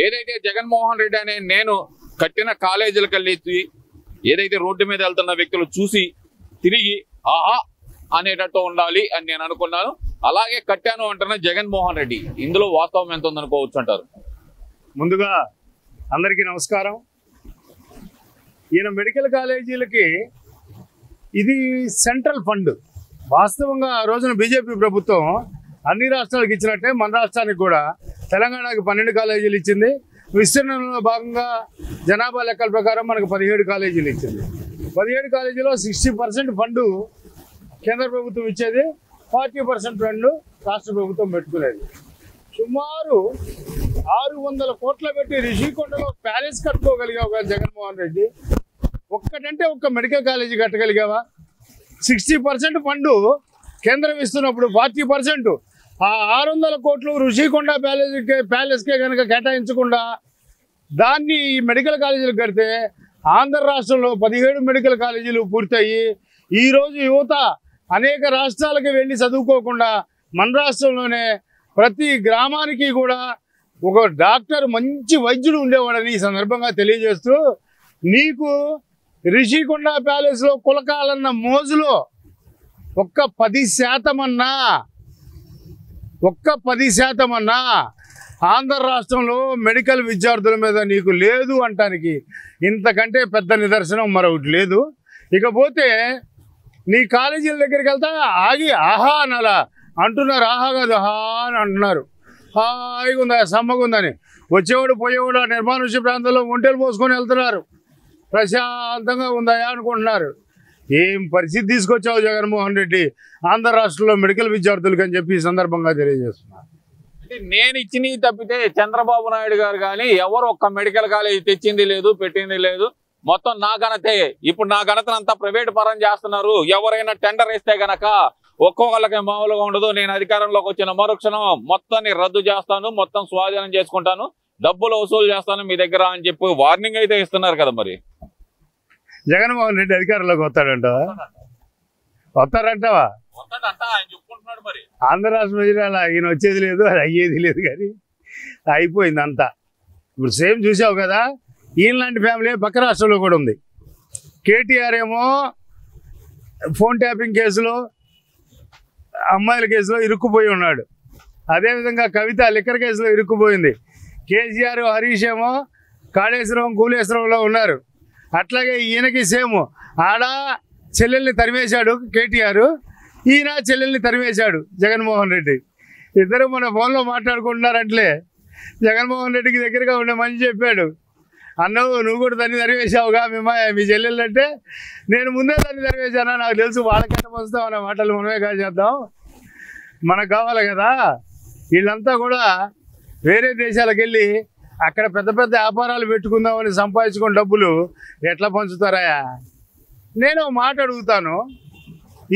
ఏదైతే జగన్మోహన్ రెడ్డి అనే నేను కట్టిన కాలేజీలకు వెళ్ళి ఏదైతే రోడ్డు మీద వెళ్తున్న వ్యక్తులు చూసి తిరిగి ఆహా అనేటట్టు ఉండాలి అని నేను అనుకున్నాను. అలాగే కట్టాను అంటున్న జగన్మోహన్ రెడ్డి, ఇందులో వాస్తవం ఎంత ఉందనుకోవచ్చు అంటారు? ముందుగా అందరికీ నమస్కారం. ఈయన మెడికల్ కాలేజీలకి ఇది సెంట్రల్ ఫండ్. వాస్తవంగా ఆ రోజున బీజేపీ ప్రభుత్వం అన్ని రాష్ట్రాలకు ఇచ్చినట్టే మన రాష్ట్రానికి కూడా తెలంగాణకి 12 కాలేజీలు ఇచ్చింది. విస్తరణలో భాగంగా జనాభా లెక్కల ప్రకారం మనకు 17 కాలేజీలు ఇచ్చింది. 17 కాలేజీలో 60% ఫండు కేంద్ర ప్రభుత్వం ఇచ్చేది, 40% ఫండు రాష్ట్ర ప్రభుత్వం పెట్టుకునేది. సుమారు 600 కోట్ల పెట్టి రిషికొండలో ప్యాలెస్ కట్టుకోగలిగావు జగన్మోహన్ రెడ్డి. ఒక్కటంటే ఒక్క మెడికల్ కాలేజీ కట్టగలిగావా? 60% ఫండు కేంద్రం ఇస్తున్నప్పుడు 40% ఆ 600 కోట్లు ఋషికొండ ప్యాలెస్కే కనుక కేటాయించకుండా దాన్ని ఈ మెడికల్ కాలేజీలు కడితే ఆంధ్ర రాష్ట్రంలో 17 మెడికల్ కాలేజీలు పూర్తయ్యి ఈరోజు యువత అనేక రాష్ట్రాలకు వెళ్ళి చదువుకోకుండా మన రాష్ట్రంలోనే ప్రతి గ్రామానికి కూడా ఒక డాక్టర్, మంచి వైద్యుడు ఉండేవాడని ఈ సందర్భంగా తెలియజేస్తూ, నీకు రిషికొండ ప్యాలెస్లో కులకాలన్న మోజులో ఒక్క 10% అన్నా ఆంధ్ర రాష్ట్రంలో మెడికల్ విద్యార్థుల మీద నీకు లేదు అంటానికి ఇంతకంటే పెద్ద నిదర్శనం మరొకటి లేదు. ఇకపోతే నీ కాలేజీల దగ్గరికి వెళ్తా ఆగి ఆహా అనాలా అంటున్నారు. ఆహా కాదు, హా అని అంటున్నారు. హాయిగా ఉందా, సమ్మగా ఉందని. వచ్చేవాడు పోయేవాడు ఆ నిర్మానుష్య ప్రాంతంలో ఒంటెలు పోసుకొని వెళ్తున్నారు. ప్రశాంతంగా ఉందా అనుకుంటున్నారు. ఏం పరిస్థితి తీసుకొచ్చావు జగన్మోహన్ రెడ్డి ఆంధ్ర రాష్ట్రంలో మెడికల్ విద్యార్థులకు అని చెప్పి ఈ సందర్భంగా తెలియజేస్తున్నారు. అంటే నేను ఇచ్చినవి తప్పితే చంద్రబాబు నాయుడు గారు కానీ ఎవరు ఒక్క మెడికల్ కాలేజ్ తెచ్చింది లేదు, పెట్టింది లేదు. మొత్తం నా ఘనతే. ఇప్పుడు నా ఘనతనంతా ప్రైవేట్ పరం చేస్తున్నారు. ఎవరైనా టెండర్ ఇస్తే గనక ఒక్కొక్కళ్ళకి మామూలుగా ఉండదు. నేను అధికారంలోకి వచ్చిన మరుక్షణం మొత్తాన్ని రద్దు చేస్తాను, మొత్తం స్వాధీనం చేసుకుంటాను, డబ్బులు వసూలు చేస్తాను మీ దగ్గర అని చెప్పి వార్నింగ్ అయితే ఇస్తున్నారు కదా. మరి జగన్మోహన్ రెడ్డి అధికారంలోకి వస్తాడంటావా? వస్తాడంటావా? ఆంధ్ర రాష్ట్రం ఈయన వచ్చేది లేదు, అది అయ్యేది లేదు, కానీ అయిపోయింది అంతా. ఇప్పుడు సేమ్ చూసావు కదా, ఈయన లాంటి ఫ్యామిలీ పక్క రాష్ట్రంలో కూడా ఉంది. కేటీఆర్ ఏమో ఫోన్ ట్యాపింగ్ కేసులో, అమ్మాయిల కేసులో ఇరుక్కుపోయి ఉన్నాడు. అదేవిధంగా కవిత లిక్కర్ కేసులో ఇరుక్కుపోయింది. కేసీఆర్, హరీష్ ఏమో కాళేశ్వరం, కూలేశ్వరంలో ఉన్నారు. అట్లాగే ఈయనకి సేమ్ ఆడ చెల్లెల్ని తరివేశాడు కేటీఆర్, ఈయన చెల్లెల్ని తరివేశాడు జగన్మోహన్ రెడ్డి. ఇద్దరు మన ఫోన్లో మాట్లాడుకుంటున్నారంటే జగన్మోహన్ రెడ్డికి దగ్గరగా ఉండే మనిషి చెప్పాడు, అన్నవు నువ్వు కూడా దాన్ని తరివేశావుగా మీ చెల్లెళ్ళు అంటే, నేను ముందే దాన్ని తరివేశానా, నాకు తెలుసు వాళ్ళకెట్ట వస్తాం అనే మాటలు మనమే కాచేద్దాం, మనకు కావాలి కదా. వీళ్ళంతా కూడా వేరే దేశాలకు వెళ్ళి అక్కడ పెద్ద పెద్ద వ్యాపారాలు పెట్టుకుందామని సంపాదించుకున్న డబ్బులు ఎట్లా పంచుతారా? నేను మాట అడుగుతాను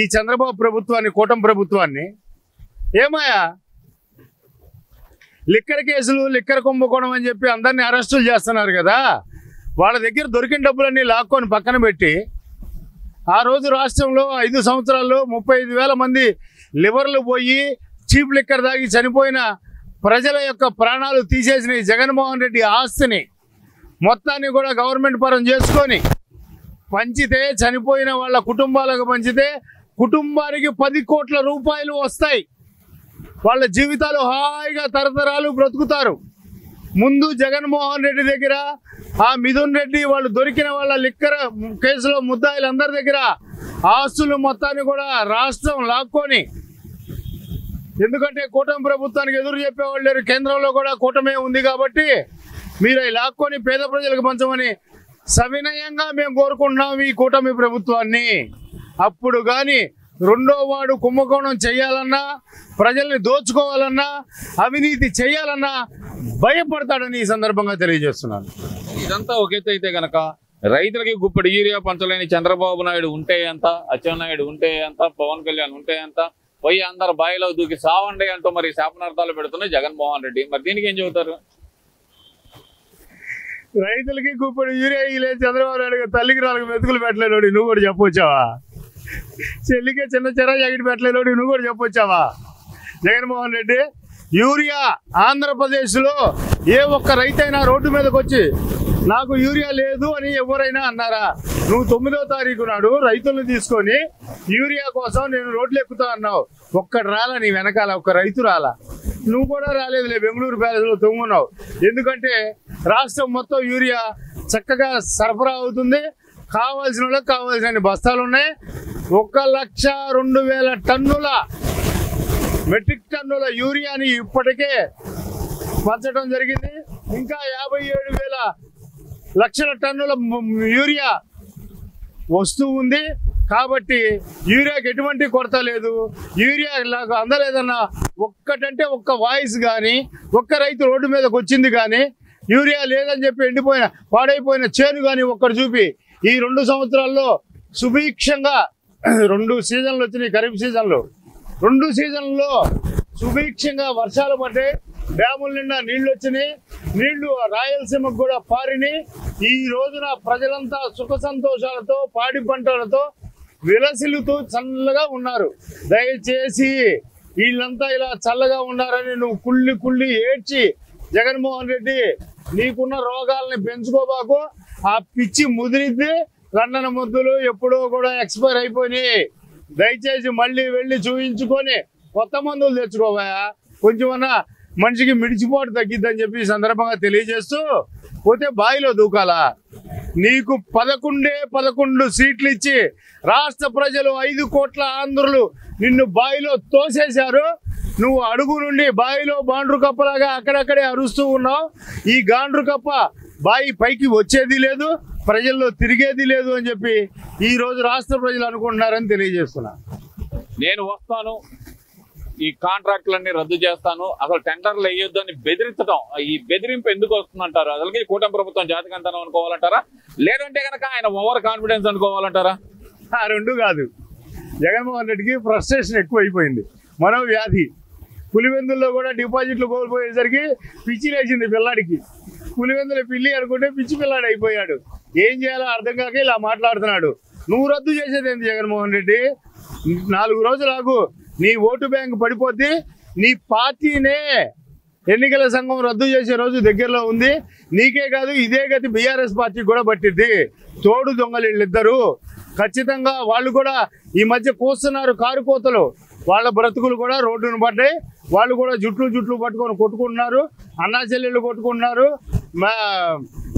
ఈ చంద్రబాబు ప్రభుత్వాన్ని, కూటమి ప్రభుత్వాన్ని, ఏమయ్యా లిక్కర్ కేసులు, లిక్కర్ కుంభకోణం అని చెప్పి అందరినీ అరెస్టులు చేస్తున్నారు కదా, వాళ్ళ దగ్గర దొరికిన డబ్బులన్నీ లాక్కొని పక్కన పెట్టి ఆ రోజు రాష్ట్రంలో 5 సంవత్సరాల్లో 35,000 మంది లివర్లు పోయి చీప్ లిక్కర్ తాగి చనిపోయిన ప్రజల యొక్క ప్రాణాలు తీసేసిన ఈ జగన్మోహన్ రెడ్డి ఆస్తిని మొత్తాన్ని కూడా గవర్నమెంట్ పరం చేసుకొని పంచితే, చనిపోయిన వాళ్ళ కుటుంబాలకు పంచితే కుటుంబానికి 10 కోట్ల రూపాయలు వస్తాయి. వాళ్ళ జీవితాలు హాయిగా తరతరాలు బ్రతుకుతారు. ముందు జగన్మోహన్ రెడ్డి దగ్గర, ఆ మిథున్ రెడ్డి వాళ్ళు దొరికిన వాళ్ళ లిక్కర్ కేసులో ముద్దాయిలందరి దగ్గర ఆస్తులు మొత్తాన్ని కూడా రాష్ట్రం లాక్కొని, ఎందుకంటే కూటమి ప్రభుత్వానికి ఎదురు చెప్పేవాళ్ళు లేరు, కేంద్రంలో కూడా కూటమే ఉంది కాబట్టి మీరు అవి లాక్కొని పేద ప్రజలకు పంచమని సవినయంగా మేము కోరుకుంటున్నాం ఈ కూటమి ప్రభుత్వాన్ని. అప్పుడు కానీ రెండో వాడు కుంభకోణం చేయాలన్నా, ప్రజల్ని దోచుకోవాలన్నా, అవినీతి చేయాలన్నా భయపడతాడని ఈ సందర్భంగా తెలియజేస్తున్నాను. ఇదంతా ఒకెత్తు అయితే గనక రైతులకి గుప్పటి యూరియా పంచలేని చంద్రబాబు నాయుడు ఉంటే ఎంత, అచ్చెన్నాయుడు ఉంటే ఎంత, పవన్ కళ్యాణ్ ఉంటే ఎంత, పోయి అందరు బాయిలో దూకి సావండి అంటూ మరి శాపనార్థాలు పెడుతున్నాయి జగన్మోహన్ రెడ్డి. మరి దీనికి ఏం చెబుతారు? రైతులకి గుప్పటి యూరియా లేదు చంద్రబాబు నాయుడు తల్లికి 4 మెతుకులు పెట్టలేనోడి నువ్వు కూడా చెప్పొచ్చావా? చెల్లికే చిన్న చెర జాకెట్ పెట్టలేనోడి నువ్వు కూడా చెప్పొచ్చావా? జగన్మోహన్ రెడ్డి యూరియా ఆంధ్రప్రదేశ్లో ఏ ఒక్క రైతైనా రోడ్డు మీదకి వచ్చి నాకు యూరియా లేదు అని ఎవరైనా అన్నారా? నువ్వు 9వ తారీఖు నాడు రైతులను తీసుకొని యూరియా కోసం నేను రోడ్లు ఎక్కుతా అన్నావు. ఒక్కడు రాలా నీ వెనకాల, ఒక్క రైతు రాలా. నువ్వు కూడా రాలేదులే, బెంగళూరు ప్యాలెస్లో తొంగున్నావు. ఎందుకంటే రాష్ట్రం మొత్తం యూరియా చక్కగా సరఫరా అవుతుంది. కావాల్సిన వాళ్ళకి కావాల్సిన బస్తాలు ఉన్నాయి. 1,02,000 టన్నుల మెట్రిక్ టన్నుల యూరియాని ఇప్పటికే పంచడం జరిగింది. ఇంకా 57,000 లక్షల టన్నుల యూరియా వస్తూ ఉంది. కాబట్టి యూరియాకి ఎటువంటి కొరత లేదు. యూరియా లాగా అందలేదన్నా ఒక్కటంటే ఒక్క వాయిస్ కానీ, ఒక్క రైతు రోడ్డు మీదకి వచ్చింది కానీ, యూరియా లేదని చెప్పి ఎండిపోయిన పాడైపోయిన చేను కానీ ఒక్కడు చూపి. ఈ 2 సంవత్సరాల్లో సుభిక్షంగా 2 సీజన్లు వచ్చినాయి. ఖరీఫ్ సీజన్లో 2 సీజన్లలో సుభిక్షంగా వర్షాలు పడ్డాయి. డ్యాముల నిండా నీళ్లు వచ్చినాయి. నీళ్లు రాయలసీమకు కూడా పారినాయి. ఈ రోజున ప్రజలంతా సుఖ సంతోషాలతో పాడి పంటలతో విలసిల్లుతూ చల్లగా ఉన్నారు. దయచేసి వీళ్ళంతా ఇలా చల్లగా ఉన్నారని నువ్వు కుళ్ళి కుళ్ళి ఏడ్చి జగన్మోహన్ రెడ్డి నీకున్న రోగాలని పెంచుకోబాకు. ఆ పిచ్చి ముదిరిద్ది. కన్నన ముద్దులు ఎప్పుడో కూడా ఎక్స్పైర్ అయిపోయినాయి. దయచేసి మళ్ళీ వెళ్ళి చూయించుకొని కొత్త మందులు తెచ్చుకోవా. కొంచెమన్నా మనిషికి మిడిచిపోటు తగ్గిద్దని చెప్పి ఈ సందర్భంగా తెలియజేస్తూ, పోతే బావిలో దూకాలా? నీకు 11 సీట్లు ఇచ్చి రాష్ట్ర ప్రజలు 5 కోట్ల ఆంధ్రులు నిన్ను బావిలో తోసేశారు. నువ్వు అడుగు నుండి బావిలో గాండ్రు కప్పలాగా అక్కడక్కడే అరుస్తూ ఉన్నావు. ఈ గాండ్రు కప్ప బావి పైకి వచ్చేది లేదు, ప్రజల్లో తిరిగేది లేదు అని చెప్పి ఈ రోజు రాష్ట్ర ప్రజలు అనుకుంటున్నారని తెలియజేస్తున్నా. నేను వస్తాను, ఈ కాంట్రాక్టులన్నీ రద్దు చేస్తాను, అసలు టెండర్లు వేయొద్దు అని బెదిరించడం, ఈ బెదిరింపు ఎందుకు వస్తుందంటారు? అసలుకి కూటమి ప్రభుత్వం జాతికంతనం అనుకోవాలంటారా, లేదంటే కనుక ఆయన ఓవర్ కాన్ఫిడెన్స్ అనుకోవాలంటారా? ఆ 2 కాదు. జగన్మోహన్ రెడ్డికి ఫ్రస్ట్రేషన్ ఎక్కువైపోయింది. మనోవ్యాధి. పులివెందుల్లో కూడా డిపాజిట్లు కోల్పోయేసరికి పిచ్చి లేచింది పిల్లాడికి. పులివెందుల పిల్లి అనుకుంటే పిచ్చి పిల్లాడు అయిపోయాడు. ఏం చేయాలో అర్థం కాక ఇలా మాట్లాడుతున్నాడు. నువ్వు రద్దు చేసేది ఏంటి జగన్మోహన్ రెడ్డి? 4 రోజులు ఆగు, నీ ఓటు బ్యాంక్ పడిపోద్ది. నీ పార్టీనే ఎన్నికల సంఘం రద్దు చేసే రోజు దగ్గరలో ఉంది. నీకే కాదు, ఇదే గతి బీఆర్ఎస్ పార్టీకి కూడా పట్టిద్ది. తోడు దొంగలు వీళ్ళిద్దరు. ఖచ్చితంగా వాళ్ళు కూడా ఈ మధ్య కూస్తున్నారు కారు కోతలు. వాళ్ళ బ్రతుకులు కూడా రోడ్డును పడ్డాయి. వాళ్ళు కూడా జుట్లు పట్టుకొని కొట్టుకుంటున్నారు. అన్నా చెల్లెళ్ళు కొట్టుకుంటున్నారు.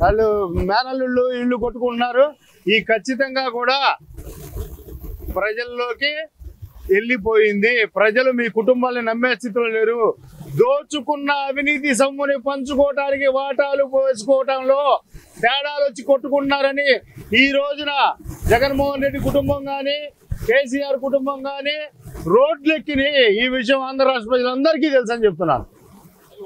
వాళ్ళు మేనల్లుళ్ళు ఇళ్ళు కొట్టుకుంటున్నారు. ఈ ఖచ్చితంగా కూడా ప్రజల్లోకి వెళ్ళిపోయింది. ప్రజలు మీ కుటుంబాన్ని నమ్మే స్థితిలో లేరు. దోచుకున్న అవినీతి సొమ్ముని పంచుకోవటానికి, వాటాలు పోసుకోవటంలో తేడాలు వచ్చి కొట్టుకుంటున్నారని ఈ రోజున జగన్మోహన్ రెడ్డి కుటుంబం కానీ, కేసీఆర్ కుటుంబం కానీ రోడ్లెక్కిని. ఈ విషయం ఆంధ్ర రాష్ట్ర ప్రజలందరికీ తెలుసు అని చెప్తున్నాను.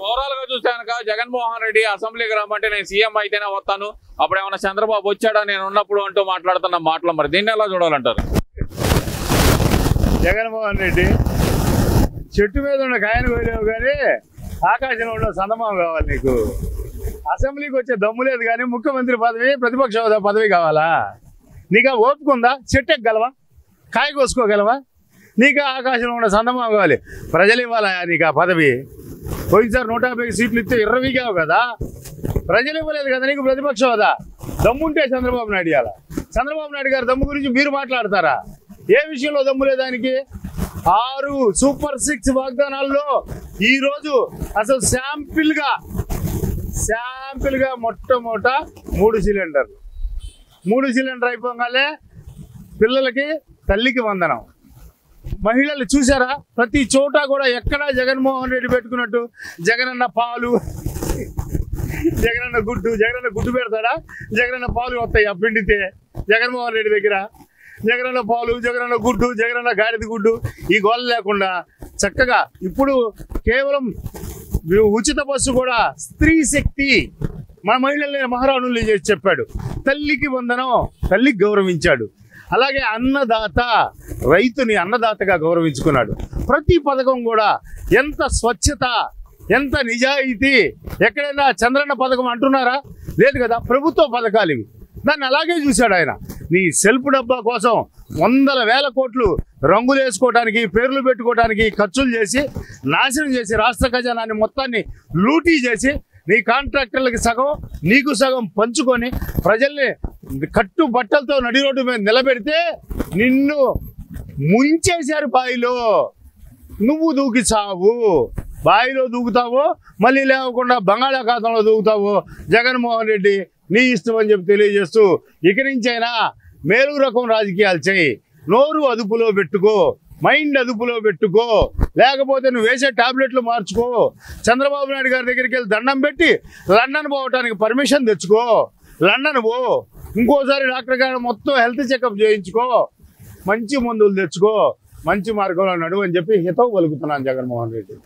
ఓవరాల్ గా చూస్తే కనుక జగన్మోహన్ రెడ్డి అసెంబ్లీకి రమ్మంటే నేను సీఎం అయితేనే వస్తాను, అప్పుడు ఏమన్నా చంద్రబాబు వచ్చాడా నేను ఉన్నప్పుడు అంటూ మాట్లాడుతున్న మాటలు, మరి దీన్ని ఎలా చూడాలంటారు? జగన్మోహన్ రెడ్డి చెట్టు మీద ఉన్న కాయను కోయలేవు కానీ ఆకాశంలో ఉన్న సందమాం కావాలి నీకు. అసెంబ్లీకి వచ్చే దమ్ము లేదు కానీ ముఖ్యమంత్రి పదవి, ప్రతిపక్ష హోదా పదవి కావాలా? నీకు ఆ ఓపిక ఉందా? చెట్టు ఎక్కగలవా? కాయ కోసుకోగలవా? నీకు ఆకాశంలో ఉన్న సందమాం కావాలి. ప్రజలు ఇవ్వాలా నీకు ఆ పదవి? పోయినసారి 150 సీట్లు ఇస్తే 20 కదా. ప్రజలు ఇవ్వలేదు కదా నీకు ప్రతిపక్ష హోదా. దమ్ముంటే చంద్రబాబు నాయుడు ఇవ్వాలా. చంద్రబాబు నాయుడు గారి దమ్ము గురించి మీరు మాట్లాడతారా? ఏ విషయంలో దమ్ము లేదానికి? 6 సూపర్ 6 వాగ్దానాల్లో ఈరోజు అసలు శాంపిల్ గా మొట్టమొదట 3 సిలిండర్లు. 3 సిలిండర్ అయిపోగానే పిల్లలకి తల్లికి వందనం. మహిళలు చూసారా? ప్రతి చోట కూడా ఎక్కడా జగన్మోహన్ రెడ్డి పెట్టుకున్నట్టు జగనన్న పాలు, జగనన్న గుడ్డు పెడతాడా? జగనన్న పాలు వస్తాయి ఆ పిండితే జగన్మోహన్ రెడ్డి దగ్గర. జగనన్న పాలు, జగనన్న గుడ్డు, జగనన్న గాడిద గుడ్డు, ఈ గోల లేకుండా చక్కగా ఇప్పుడు కేవలం ఉచిత బస్సు కూడా స్త్రీ శక్తి మన మహిళల్ని మహారాణుల్ని చేసి చెప్పాడు. తల్లికి వందనం, తల్లికి గౌరవించాడు. అలాగే అన్నదాత, రైతుని అన్నదాతగా గౌరవించుకున్నాడు. ప్రతి పథకం కూడా ఎంత స్వచ్ఛత, ఎంత నిజాయితీ. ఎక్కడైనా చంద్రన్న పథకం అంటున్నారా? లేదు కదా. ప్రభుత్వ పథకాలు ఇవి. దాన్ని అలాగే చూశాడు ఆయన. నీ సెల్ఫ్ డబ్బా కోసం 100,000 కోట్లు రంగులు వేసుకోవడానికి, పేర్లు పెట్టుకోవడానికి ఖర్చులు చేసి నాశనం చేసి రాష్ట్ర ఖజానాన్ని మొత్తాన్ని లూటీ చేసి నీ కాంట్రాక్టర్లకి సగం నీకు సగం పంచుకొని ప్రజల్ని కట్టు బట్టలతో నడి రోడ్డు మీద నిలబెడితే నిన్ను ముంచేశారు బావిలో. నువ్వు దూకి చావు, బావిలో దూకుతావో మళ్ళీ లేకుండా బంగాళాఖాతంలో దూకుతావో జగన్మోహన్ రెడ్డి నీ ఇష్టం అని చెప్పి తెలియజేస్తూ ఇక నుంచైనా మేలు రకం రాజకీయాలు చేయి. నోరు అదుపులో పెట్టుకో, మైండ్ అదుపులో పెట్టుకో, లేకపోతే నువ్వు వేసే టాబ్లెట్లు మార్చుకో. చంద్రబాబు నాయుడు గారి దగ్గరికి వెళ్ళి దండం పెట్టి లండన్ పోవటానికి పర్మిషన్ తెచ్చుకో. లండన్ పో, ఇంకోసారి డాక్టర్ గారు మొత్తం హెల్త్ చెకప్ చేయించుకో, మంచి మందులు తెచ్చుకో, మంచి మార్గంలో నడువు అని చెప్పి హితవు పలుకుతున్నాను జగన్మోహన్ రెడ్డి.